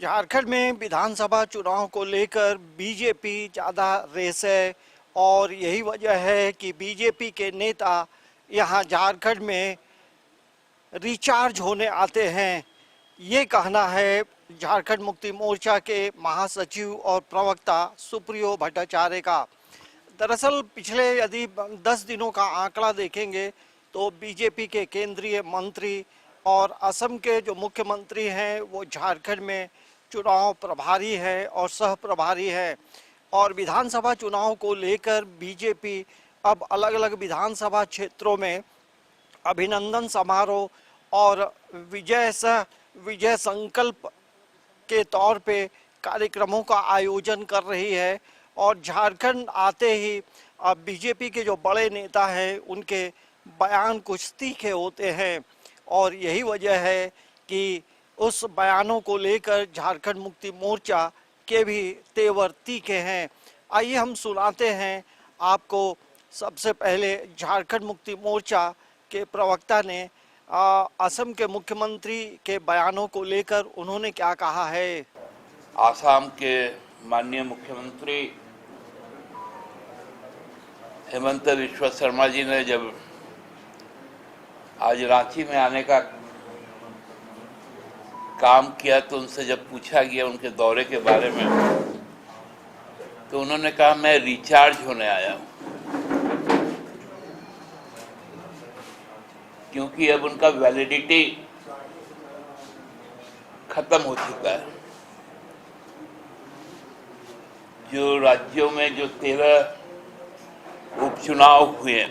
झारखंड में विधानसभा चुनाव को लेकर बीजेपी ज़्यादा रेस है और यही वजह है कि बीजेपी के नेता यहां झारखंड में रिचार्ज होने आते हैं। ये कहना है झारखंड मुक्ति मोर्चा के महासचिव और प्रवक्ता सुप्रियो भट्टाचार्य का। दरअसल पिछले यदि 10 दिनों का आंकड़ा देखेंगे तो बीजेपी के केंद्रीय मंत्री और असम के जो मुख्यमंत्री हैं वो झारखंड में चुनाव प्रभारी है और सह प्रभारी है। और विधानसभा चुनाव को लेकर बीजेपी अब अलग अलग विधानसभा क्षेत्रों में अभिनंदन समारोह और विजय संकल्प के तौर पे कार्यक्रमों का आयोजन कर रही है। और झारखंड आते ही अब बीजेपी के जो बड़े नेता हैं उनके बयान कुछ तीखे होते हैं और यही वजह है कि उस बयानों को लेकर झारखंड मुक्ति मोर्चा के भी तेवर तीखे हैं। आइए हम सुनाते हैं आपको सबसे पहले झारखंड मुक्ति मोर्चा के प्रवक्ता ने असम के मुख्यमंत्री के बयानों को लेकर उन्होंने क्या कहा है। आसाम के माननीय मुख्यमंत्री हेमंत बिस्वा शर्मा जी ने जब आज रांची में आने का काम किया तो उनसे जब पूछा गया उनके दौरे के बारे में तो उन्होंने कहा मैं रिचार्ज होने आया हूं, क्योंकि अब उनका वैलिडिटी खत्म हो चुका है। जो राज्यों में जो 13 उपचुनाव हुए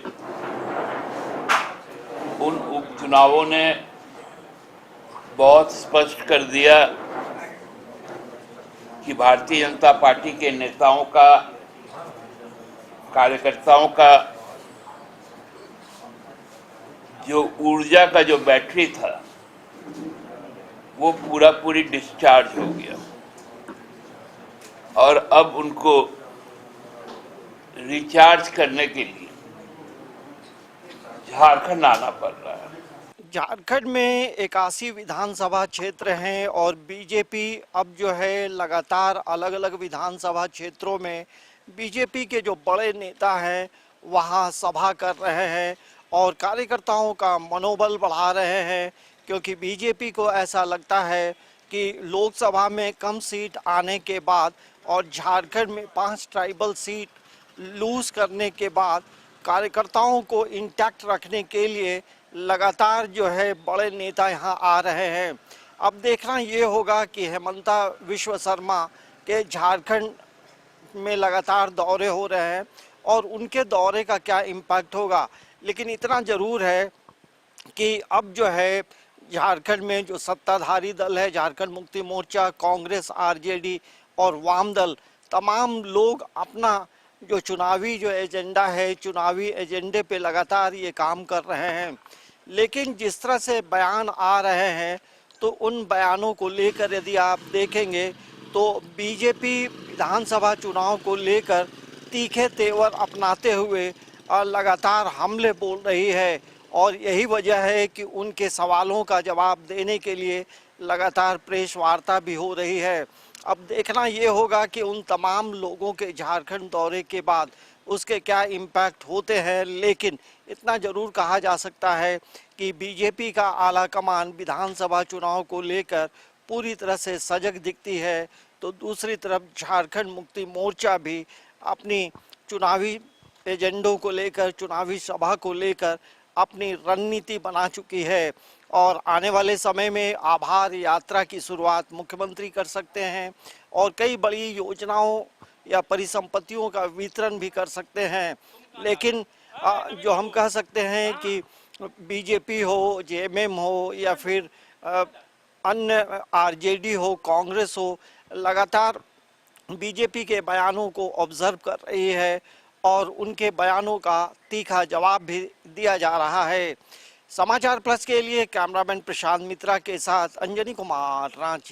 उन उपचुनावों ने बहुत स्पष्ट कर दिया कि भारतीय जनता पार्टी के नेताओं का, कार्यकर्ताओं का जो ऊर्जा का जो बैटरी था वो पूरी डिस्चार्ज हो गया और अब उनको रिचार्ज करने के लिए झारखंड आना पड़ रहा है। झारखंड में 81 विधानसभा क्षेत्र हैं और बीजेपी अब जो है लगातार अलग अलग विधानसभा क्षेत्रों में बीजेपी के जो बड़े नेता हैं वहां सभा कर रहे हैं और कार्यकर्ताओं का मनोबल बढ़ा रहे हैं, क्योंकि बीजेपी को ऐसा लगता है कि लोकसभा में कम सीट आने के बाद और झारखंड में 5 ट्राइबल सीट लूज करने के बाद कार्यकर्ताओं को इंटैक्ट रखने के लिए लगातार जो है बड़े नेता यहाँ आ रहे हैं। अब देखना ये होगा कि हेमंता बिस्वा शर्मा के झारखंड में लगातार दौरे हो रहे हैं और उनके दौरे का क्या इम्पैक्ट होगा। लेकिन इतना ज़रूर है कि अब जो है झारखंड में जो सत्ताधारी दल है झारखंड मुक्ति मोर्चा, कांग्रेस, आरजेडी और वाम दल, तमाम लोग अपना जो चुनावी जो एजेंडा है, चुनावी एजेंडे पे लगातार ये काम कर रहे हैं। लेकिन जिस तरह से बयान आ रहे हैं तो उन बयानों को लेकर यदि आप देखेंगे तो बीजेपी विधानसभा चुनाव को लेकर तीखे तेवर अपनाते हुए लगातार हमले बोल रही है और यही वजह है कि उनके सवालों का जवाब देने के लिए लगातार प्रेस वार्ता भी हो रही है। अब देखना ये होगा कि उन तमाम लोगों के झारखंड दौरे के बाद उसके क्या इम्पैक्ट होते हैं। लेकिन इतना ज़रूर कहा जा सकता है कि बीजेपी का आला कमान विधानसभा चुनाव को लेकर पूरी तरह से सजग दिखती है, तो दूसरी तरफ झारखंड मुक्ति मोर्चा भी अपनी चुनावी एजेंडों को लेकर, चुनावी सभा को लेकर अपनी रणनीति बना चुकी है और आने वाले समय में आभार यात्रा की शुरुआत मुख्यमंत्री कर सकते हैं और कई बड़ी योजनाओं या परिसंपत्तियों का वितरण भी कर सकते हैं। लेकिन जो हम कह सकते हैं कि बीजेपी हो, जेएमएम हो या फिर अन्य आरजेडी हो, कांग्रेस हो, लगातार बीजेपी के बयानों को ऑब्जर्व कर रही है और उनके बयानों का तीखा जवाब भी दिया जा रहा है। समाचार प्लस के लिए कैमरामैन प्रशांत मित्रा के साथ अंजनी कुमार, रांची।